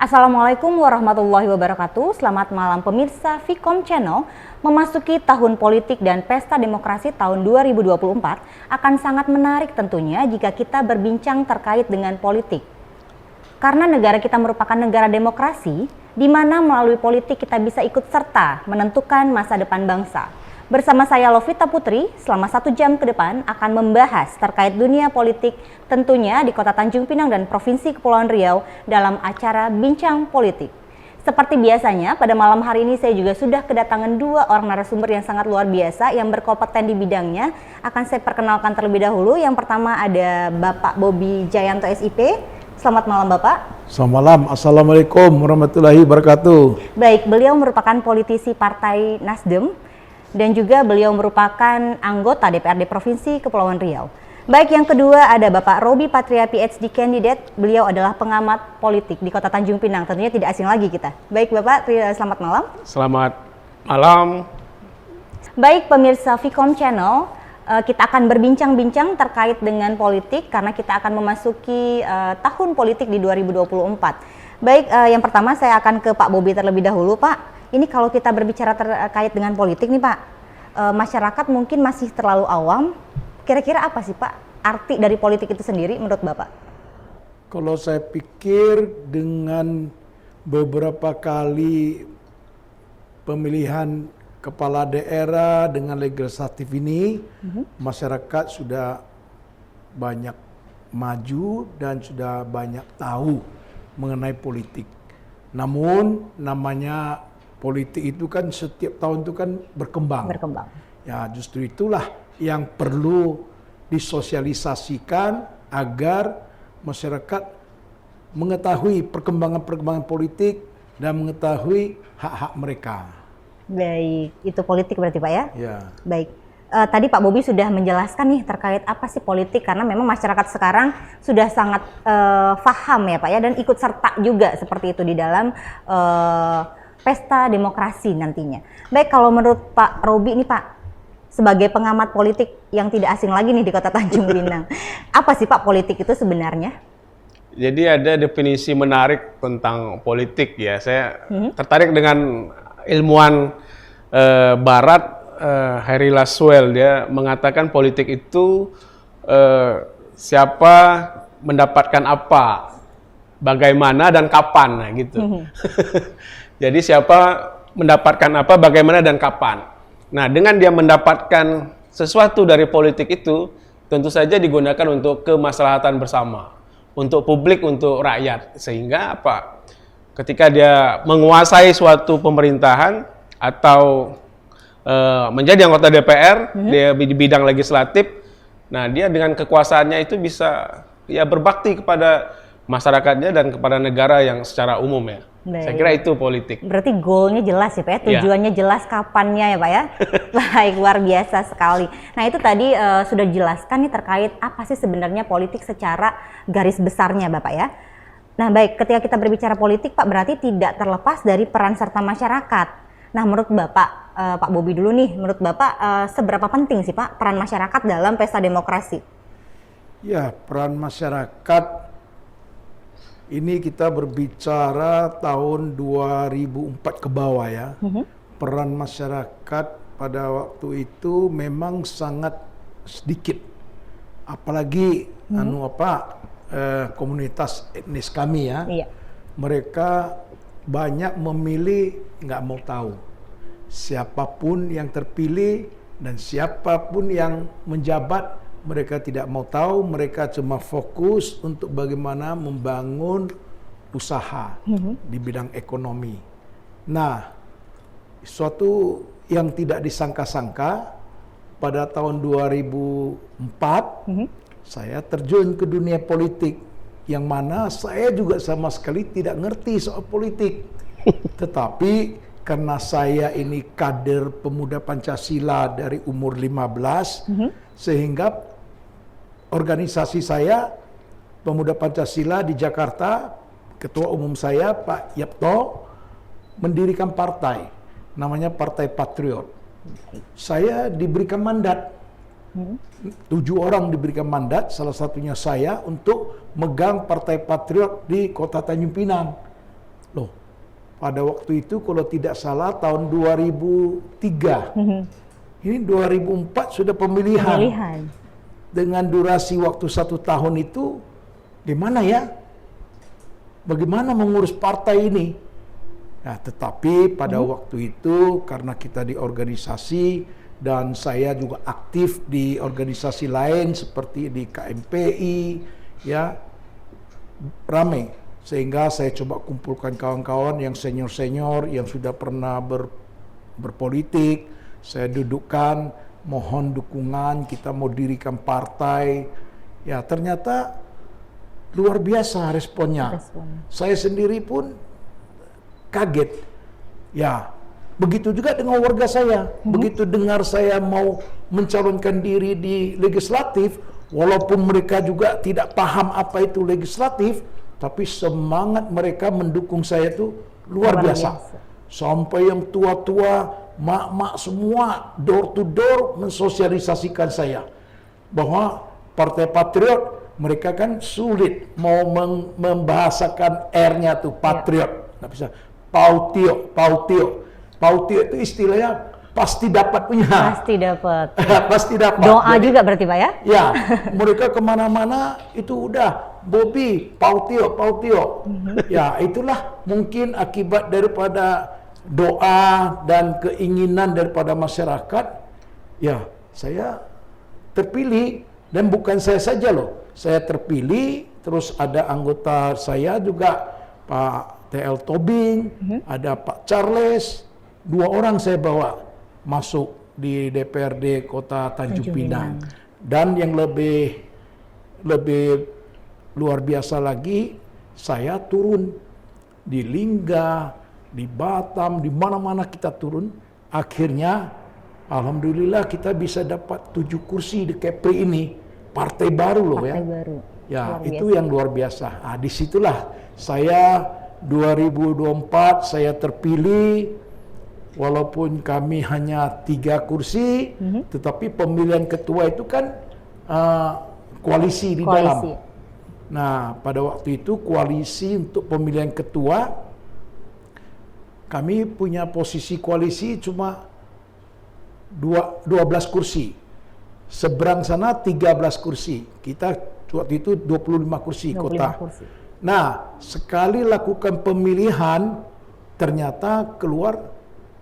Assalamualaikum warahmatullahi wabarakatuh. Selamat malam pemirsa Vkom Channel. Memasuki tahun politik dan pesta demokrasi tahun 2024 akan sangat menarik tentunya jika kita berbincang terkait dengan politik. Karena negara kita merupakan negara demokrasi, di mana melalui politik kita bisa ikut serta menentukan masa depan bangsa. Bersama saya Lovita Putri, selama 1 jam ke depan akan membahas terkait dunia politik tentunya di Kota Tanjung Pinang dan Provinsi Kepulauan Riau dalam acara Bincang Politik. Seperti biasanya, pada malam hari ini saya juga sudah kedatangan 2 orang narasumber yang sangat luar biasa yang berkompeten di bidangnya. Akan saya perkenalkan terlebih dahulu. Yang pertama ada Bapak Bobi Jayanto SIP. Selamat malam Bapak. Selamat malam, Assalamualaikum warahmatullahi wabarakatuh. Baik, beliau merupakan politisi Partai Nasdem dan juga beliau merupakan anggota DPRD Provinsi Kepulauan Riau. Baik, yang kedua ada Bapak Robi Patria PhD Candidate. Beliau adalah pengamat politik di Kota Tanjung Pinang. Tentunya tidak asing lagi kita. Baik Bapak, selamat malam. Selamat malam. Baik pemirsa Vkom Channel, kita akan berbincang-bincang terkait dengan politik karena kita akan memasuki tahun politik di 2024. Baik, yang pertama saya akan ke Pak Bobi terlebih dahulu Pak. Ini kalau kita berbicara terkait dengan politik nih Pak, masyarakat mungkin masih terlalu awam. Kira-kira apa sih Pak arti dari politik itu sendiri menurut Bapak? Kalau saya pikir dengan beberapa kali pemilihan kepala daerah dengan legislatif ini, masyarakat sudah banyak maju dan sudah banyak tahu mengenai politik. Namun namanya politik itu kan setiap tahun itu kan berkembang. Ya, justru itulah yang perlu disosialisasikan agar masyarakat mengetahui perkembangan-perkembangan politik dan mengetahui hak-hak mereka. Baik, itu politik berarti Pak ya? Ya. Baik. Tadi Pak Bobi sudah menjelaskan nih terkait apa sih politik, karena memang masyarakat sekarang sudah sangat paham ya Pak ya, dan ikut serta juga seperti itu di dalam pesta demokrasi nantinya. Baik, kalau menurut Pak Robi nih Pak, sebagai pengamat politik yang tidak asing lagi nih di Kota Tanjung Pinang, apa sih Pak politik itu sebenarnya? Jadi ada definisi menarik tentang politik ya. Saya tertarik dengan ilmuwan Barat, Harry Laswell. Dia mengatakan politik itu siapa mendapatkan apa, bagaimana dan kapan, nah gitu. Jadi siapa mendapatkan apa, bagaimana dan kapan. Nah, dengan dia mendapatkan sesuatu dari politik itu, tentu saja digunakan untuk kemaslahatan bersama, untuk publik, untuk rakyat. Sehingga apa? Ketika dia menguasai suatu pemerintahan atau menjadi anggota DPR, dia di bidang legislatif, nah dia dengan kekuasaannya itu bisa ya berbakti kepada masyarakatnya dan kepada negara yang secara umum ya. Baik. Saya kira itu politik. Berarti goalnya jelas ya Pak ya, tujuannya jelas, kapannya ya Pak ya. Baik, luar biasa sekali. Nah itu tadi sudah dijelaskan nih terkait apa sih sebenarnya politik secara garis besarnya Bapak ya. Nah baik, ketika kita berbicara politik Pak, berarti tidak terlepas dari peran serta masyarakat. Nah menurut Bapak, Pak Bobi dulu nih, menurut Bapak seberapa penting sih Pak peran masyarakat dalam pesta demokrasi? Ya, peran masyarakat ini kita berbicara tahun 2004 ke bawah ya. Peran masyarakat pada waktu itu memang sangat sedikit. Apalagi komunitas etnis kami ya. Iya. Mereka banyak memilih nggak mau tahu. Siapapun yang terpilih dan siapapun yang menjabat, mereka tidak mau tahu, mereka cuma fokus untuk bagaimana membangun usaha di bidang ekonomi. Nah, suatu yang tidak disangka-sangka, pada tahun 2004, saya terjun ke dunia politik, yang mana saya juga sama sekali tidak ngerti soal politik. Tetapi karena saya ini kader pemuda Pancasila dari umur 15, sehingga organisasi saya, Pemuda Pancasila di Jakarta, ketua umum saya Pak Yapto, mendirikan partai, namanya Partai Patriot. Saya diberikan mandat, 7 orang diberikan mandat, salah satunya saya, untuk megang Partai Patriot di Kota Tanjung Pinang. Loh, pada waktu itu kalau tidak salah tahun 2003. Ini 2004 sudah pemilihan. Dengan durasi waktu 1 tahun itu, gimana ya? Bagaimana mengurus partai ini? Nah, tetapi pada waktu itu karena kita di organisasi dan saya juga aktif di organisasi lain seperti di KMPI, ya ramai. Sehingga saya coba kumpulkan kawan-kawan yang senior-senior yang sudah pernah berpolitik, saya dudukkan, mohon dukungan, kita mau dirikan partai. Ya, ternyata luar biasa responnya. Saya sendiri pun kaget. Ya, begitu juga dengan warga saya. Begitu dengar saya mau mencalonkan diri di legislatif, walaupun mereka juga tidak paham apa itu legislatif, tapi semangat mereka mendukung saya itu luar biasa. Sampai yang tua-tua, mak-mak semua door to door mensosialisasikan saya bahwa Partai Patriot, mereka kan sulit mau membahasakan R-nya tuh patriot, nggak bisa. Pautio itu istilahnya pasti dapat punya. Pasti dapat. Pasti dapat. Doa jadi, juga berarti Pak ya? Ya, mereka kemana-mana itu udah Bobby, Pautio. Ya, itulah mungkin akibat daripada doa dan keinginan daripada masyarakat. Ya, saya terpilih dan bukan saya saja loh. Saya terpilih, terus ada anggota saya juga Pak TL Tobing, ada Pak Charles, 2 orang saya bawa masuk di DPRD Kota Tanjung Pinang. Dan yang lebih luar biasa lagi, saya turun di Lingga, di Batam, di mana-mana kita turun. Akhirnya, alhamdulillah kita bisa dapat 7 kursi di Kepri ini, partai baru loh ya. Baru. Ya, itu yang luar biasa. Nah, disitulah saya 2024 saya terpilih, walaupun kami hanya 3 kursi, tetapi pemilihan ketua itu kan koalisi di dalam. Nah, pada waktu itu koalisi untuk pemilihan ketua, kami punya posisi koalisi cuma 12 kursi. Seberang sana 13 kursi. Kita waktu itu 25 kursi kota. Nah, sekali lakukan pemilihan, ternyata keluar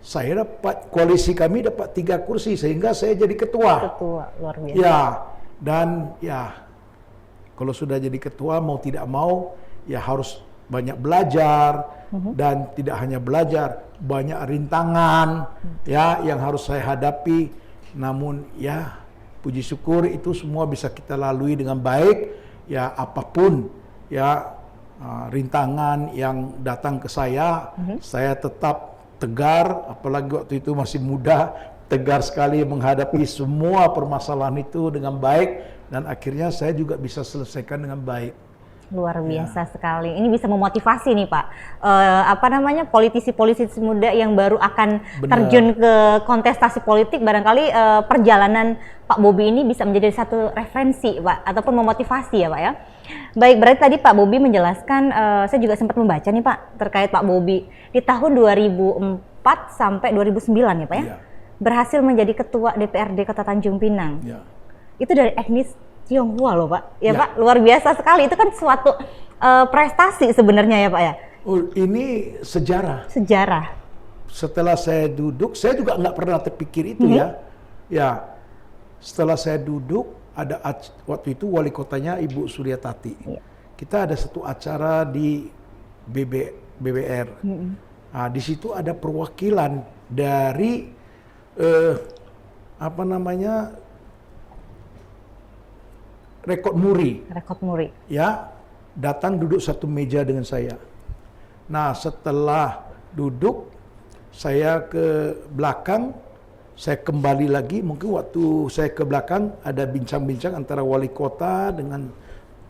saya dapat, koalisi kami dapat 3 kursi, sehingga saya jadi ketua. Luar biasa. Ya, dan ya, kalau sudah jadi ketua, mau tidak mau, ya harus banyak belajar, dan tidak hanya belajar, banyak rintangan, ya, yang harus saya hadapi. Namun, ya, puji syukur itu semua bisa kita lalui dengan baik, ya, apapun, ya, rintangan yang datang ke saya tetap tegar, apalagi waktu itu masih muda, tegar sekali menghadapi semua permasalahan itu dengan baik, dan akhirnya saya juga bisa selesaikan dengan baik. Luar biasa sekali. Ini bisa memotivasi nih Pak, politisi-politisi muda yang baru akan terjun ke kontestasi politik, barangkali perjalanan Pak Bobby ini bisa menjadi satu referensi Pak, ataupun memotivasi ya Pak ya. Baik, berarti tadi Pak Bobby menjelaskan, saya juga sempat membaca nih Pak, terkait Pak Bobby di tahun 2004 sampai 2009 ya Pak ya, berhasil menjadi Ketua DPRD Kota Tanjung Pinang. Itu dari etnis Tionghoa loh Pak, ya Pak, luar biasa sekali. Itu kan suatu prestasi sebenarnya ya Pak ya. Oh, ini sejarah. Setelah saya duduk, saya juga nggak pernah terpikir itu ya. Ya, setelah saya duduk, ada waktu itu wali kotanya Ibu Suryatati. Kita ada satu acara di BBR. Nah, di situ ada perwakilan dari Rekod Muri. Ya, datang duduk satu meja dengan saya. Nah, setelah duduk, saya ke belakang, saya kembali lagi, mungkin waktu saya ke belakang ada bincang-bincang antara wali kota dengan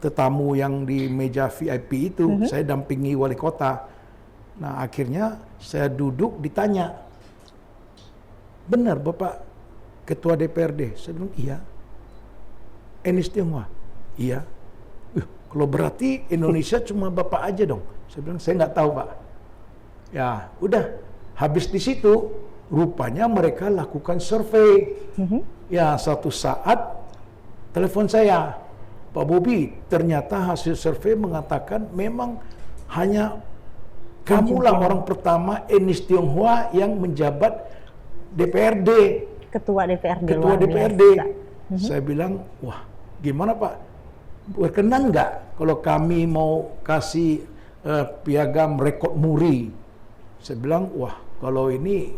tetamu yang di meja VIP itu, saya dampingi wali kota. Nah, akhirnya saya duduk, ditanya, benar Bapak Ketua DPRD? Saya bilang, iya. Etnis Tionghoa? Iya. Kalau berarti Indonesia cuma Bapak aja dong. Saya bilang, saya nggak tahu Pak. Ya, udah habis di situ rupanya mereka lakukan survei. Ya, satu saat telepon saya, Pak Bobi, ternyata hasil survei mengatakan memang hanya kamulah orang pertama etnis Tionghoa yang menjabat DPRD. Ketua DPRD. Ketua luar DPRD. biasa. Saya bilang, wah gimana Pak? Berkenan nggak kalau kami mau kasih piagam rekod muri? Saya bilang, wah kalau ini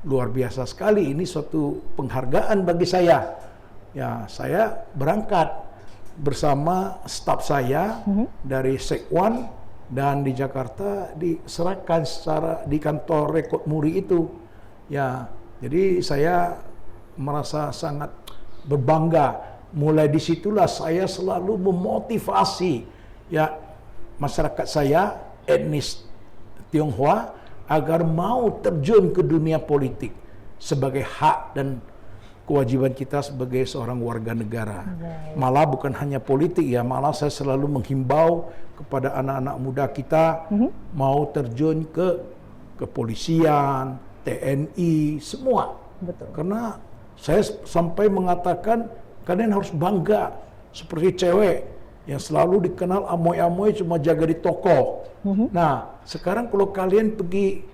luar biasa sekali, ini suatu penghargaan bagi saya. Ya, saya berangkat bersama staf saya dari Sekwan dan di Jakarta diserahkan secara di kantor rekod muri itu. Ya, jadi saya merasa sangat berbangga. Mulai disitulah saya selalu memotivasi ya masyarakat saya etnis Tionghoa agar mau terjun ke dunia politik sebagai hak dan kewajiban kita sebagai seorang warga negara. Malah bukan hanya politik ya, malah saya selalu menghimbau kepada anak-anak muda kita mau terjun ke kepolisian, TNI, semua. Betul. Karena saya sampai mengatakan kalian harus bangga seperti cewek yang selalu dikenal amoy-amoy cuma jaga di toko. Nah, sekarang kalau kalian pergi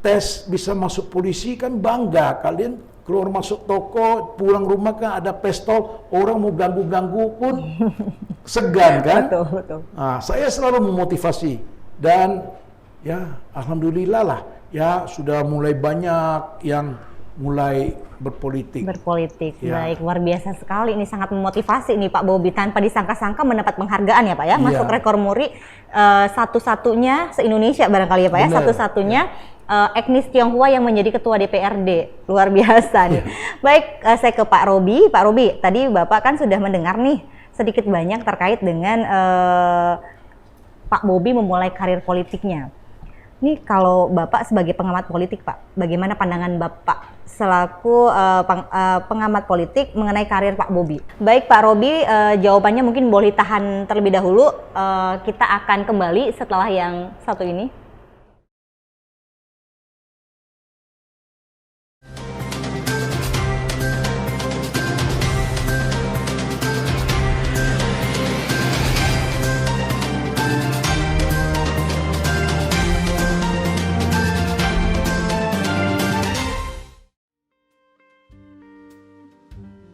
tes bisa masuk polisi kan bangga. Kalian keluar masuk toko, pulang rumah kan ada pistol, orang mau ganggu-ganggu pun segan kan? Betul, betul. Nah, saya selalu memotivasi dan ya alhamdulillah lah ya sudah mulai banyak yang mulai berpolitik. Ya. Baik, luar biasa sekali. Ini sangat memotivasi nih Pak Bobi. Tanpa disangka-sangka mendapat penghargaan ya Pak ya. Masuk rekor muri satu-satunya se-Indonesia barangkali ya Pak ya. Satu-satunya etnis Tionghoa yang menjadi ketua DPRD. Luar biasa nih. Baik, saya ke Pak Robi. Pak Robi, tadi Bapak kan sudah mendengar nih sedikit banyak terkait dengan Pak Bobi memulai karir politiknya. Ini kalau Bapak sebagai pengamat politik Pak, bagaimana pandangan Bapak selaku pengamat politik mengenai karir Pak Bobi? Baik Pak Robi, jawabannya mungkin boleh tahan terlebih dahulu. Kita akan kembali setelah yang satu ini.